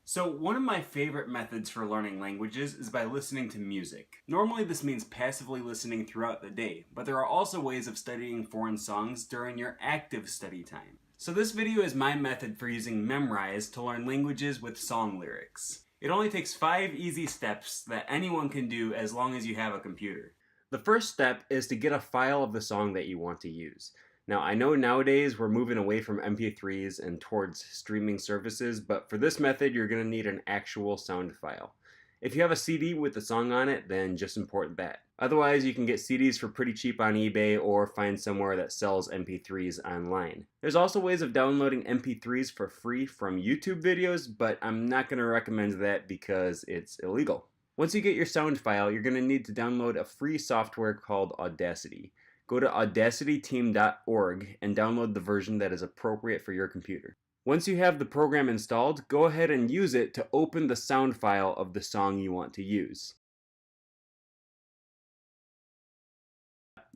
So one of my favorite methods for learning languages is by listening to music. Normally this means passively listening throughout the day, but there are also ways of studying foreign songs during your active study time. So this video is my method for using Memrise to learn languages with song lyrics. It only takes 5 easy steps that anyone can do as long as you have a computer. The first step is to get a file of the song that you want to use. Now, I know nowadays we're moving away from MP3s and towards streaming services, but for this method, you're going to need an actual sound file. If you have a CD with the song on it, then just import that. Otherwise, you can get CDs for pretty cheap on eBay or find somewhere that sells MP3s online. There's also ways of downloading MP3s for free from YouTube videos, but I'm not going to recommend that because it's illegal. Once you get your sound file, you're going to need to download a free software called Audacity. Go to audacityteam.org and download the version that is appropriate for your computer. Once you have the program installed, go ahead and use it to open the sound file of the song you want to use.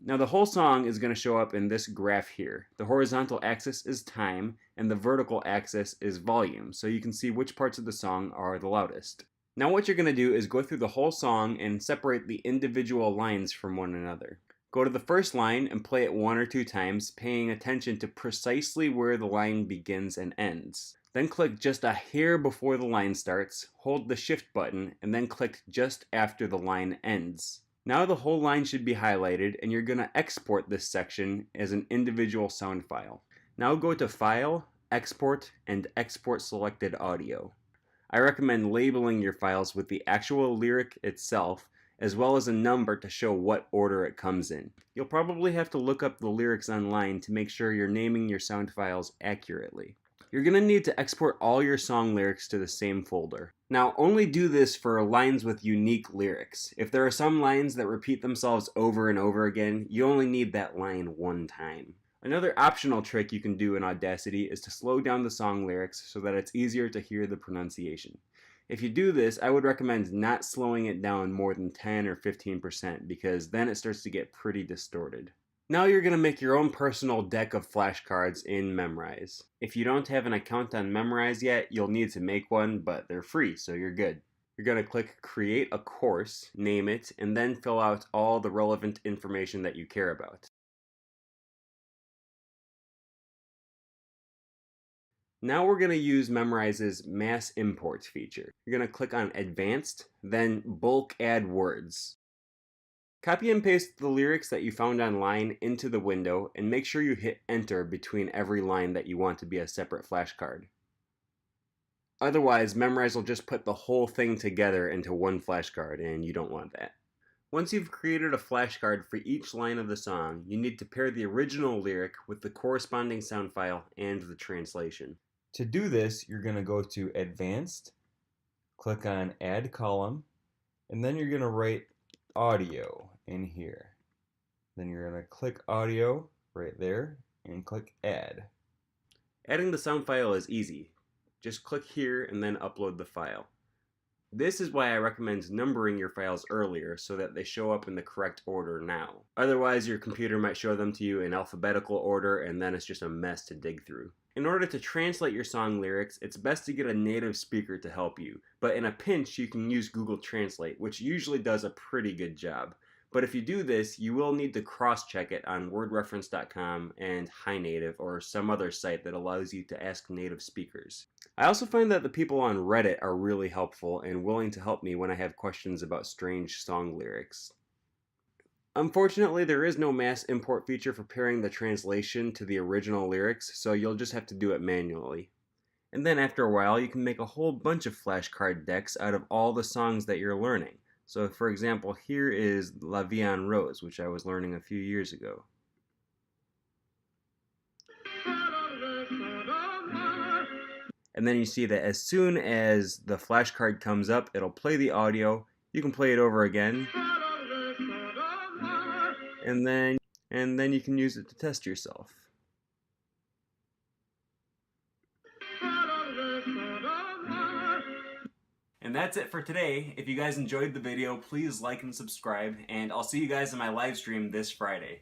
Now the whole song is going to show up in this graph here. The horizontal axis is time and the vertical axis is volume, so you can see which parts of the song are the loudest. Now what you're going to do is go through the whole song and separate the individual lines from one another. Go to the first line and play it 1 or 2 times, paying attention to precisely where the line begins and ends. Then click just a hair before the line starts, hold the shift button, and then click just after the line ends. Now the whole line should be highlighted, and you're going to export this section as an individual sound file. Now go to File, Export, and Export Selected Audio. I recommend labeling your files with the actual lyric itself, as well as a number to show what order it comes in. You'll probably have to look up the lyrics online to make sure you're naming your sound files accurately. You're going to need to export all your song lyrics to the same folder. Now, only do this for lines with unique lyrics. If there are some lines that repeat themselves over and over again, you only need that line one time. Another optional trick you can do in Audacity is to slow down the song lyrics so that it's easier to hear the pronunciation. If you do this, I would recommend not slowing it down more than 10 or 15% because then it starts to get pretty distorted. Now you're going to make your own personal deck of flashcards in Memrise. If you don't have an account on Memrise yet, you'll need to make one, but they're free, so you're good. You're going to click Create a Course, name it, and then fill out all the relevant information that you care about. Now we're going to use Memrise's Mass Import feature. You're going to click on Advanced, then Bulk Add Words. Copy and paste the lyrics that you found online into the window and make sure you hit Enter between every line that you want to be a separate flashcard. Otherwise, Memrise will just put the whole thing together into one flashcard and you don't want that. Once you've created a flashcard for each line of the song, you need to pair the original lyric with the corresponding sound file and the translation. To do this, you're going to go to Advanced, click on Add Column, and then you're going to write Audio in here. Then you're going to click Audio right there and click Add. Adding the sound file is easy. Just click here and then upload the file. This is why I recommend numbering your files earlier so that they show up in the correct order now. Otherwise, your computer might show them to you in alphabetical order and then it's just a mess to dig through. In order to translate your song lyrics, it's best to get a native speaker to help you, but in a pinch you can use Google Translate, which usually does a pretty good job. But if you do this, you will need to cross-check it on wordreference.com and HiNative or some other site that allows you to ask native speakers. I also find that the people on Reddit are really helpful and willing to help me when I have questions about strange song lyrics. Unfortunately, there is no mass import feature for pairing the translation to the original lyrics, so you'll just have to do it manually. And then after a while, you can make a whole bunch of flashcard decks out of all the songs that you're learning. So for example, here is La Vie en Rose, which I was learning a few years ago. And then you see that as soon as the flashcard comes up, it'll play the audio. You can play it over again. And then you can use it to test yourself. And that's it for today. If you guys enjoyed the video, please like and subscribe, and I'll see you guys in my live stream this Friday.